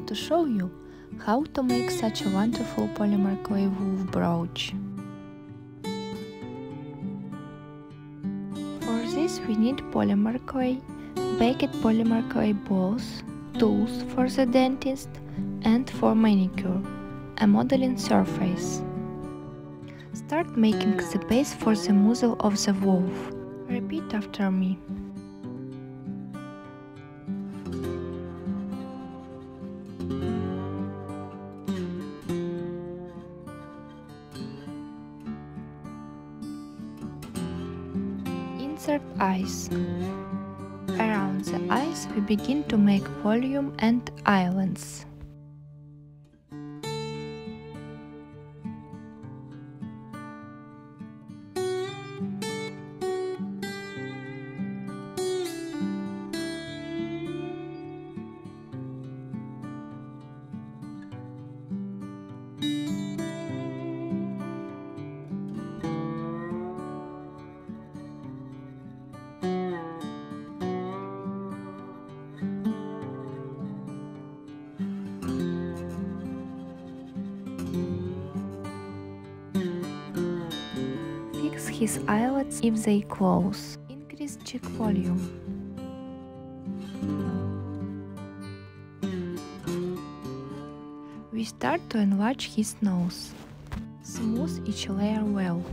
to show you how to make such a wonderful polymer clay wolf brooch. For this we need polymer clay, baked polymer clay balls, tools for the dentist and for manicure, a modeling surface. Start making the base for the muzzle of the wolf. Repeat after me. Insert eyes. Around the eyes we begin to make volume and islands. Fix his eyelids if they close. Increase cheek volume. We start to enlarge his nose. Smooth each layer well.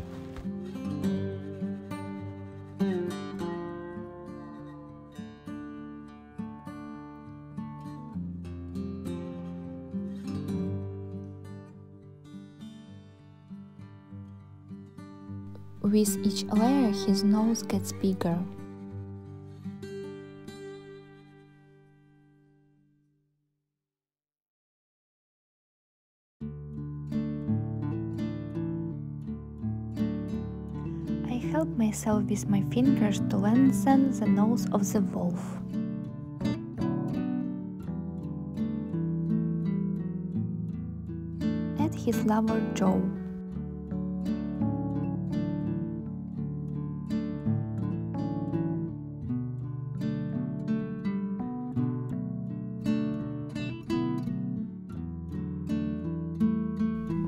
With each layer his nose gets bigger. I help myself with my fingers to lengthen the nose of the wolf. Add his lower jaw.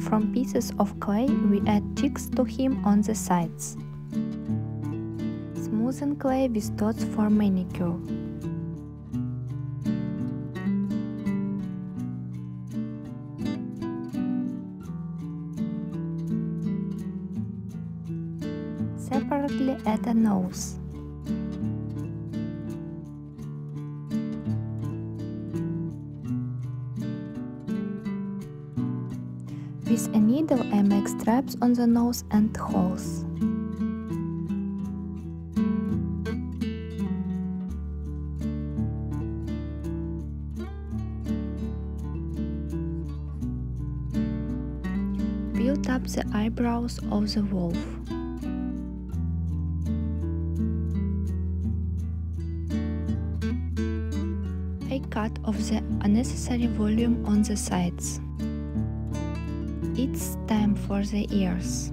From pieces of clay we add ticks to him on the sides. Smoothen clay with dots for manicure. Separately add a nose. With a needle I make straps on the nose and holes. Build up the eyebrows of the wolf. I cut off the unnecessary volume on the sides. It's time for the ears.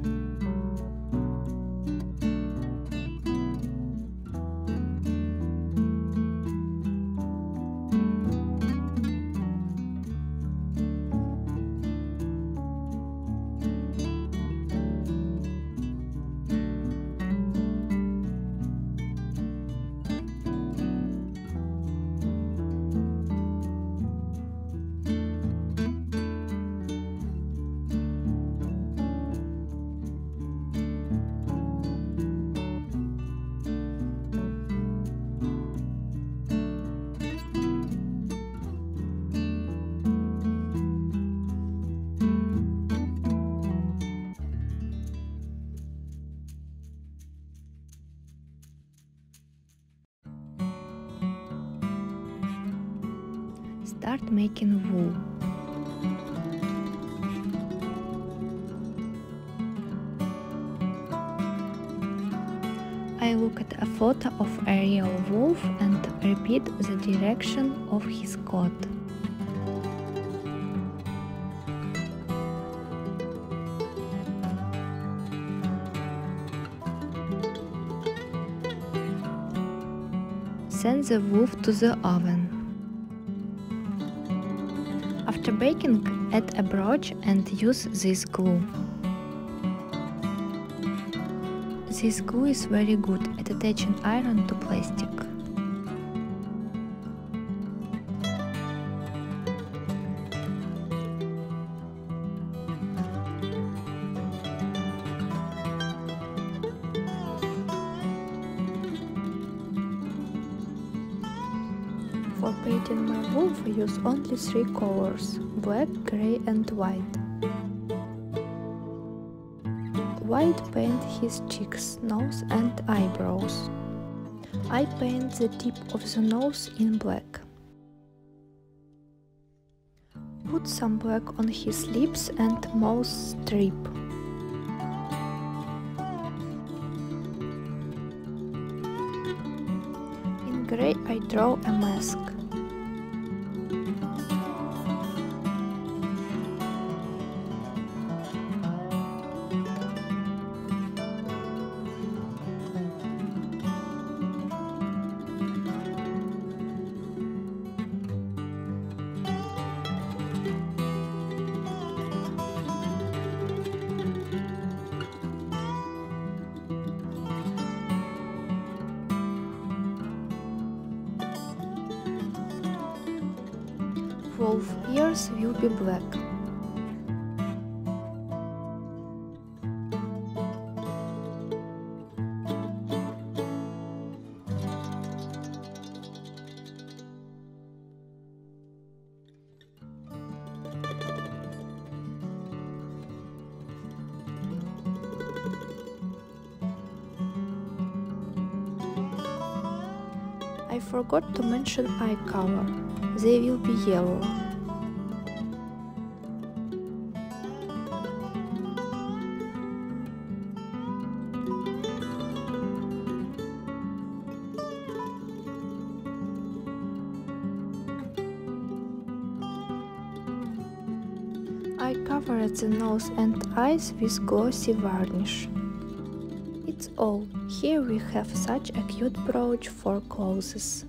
Start making wool. I look at a photo of a real wolf and repeat the direction of his coat. Send the wolf to the oven. After baking, add a brooch and use this glue. This glue is very good at attaching iron to plastic. For painting my wolf I use only 3 colors: black, grey and white. White paint his cheeks, nose and eyebrows. I paint the tip of the nose in black. Put some black on his lips and mouth strip. In grey I draw a mask. Wolf ears will be black. I forgot to mention eye color. They will be yellow. I covered the nose and eyes with glossy varnish. It's all. Here we have such a cute brooch for clothes.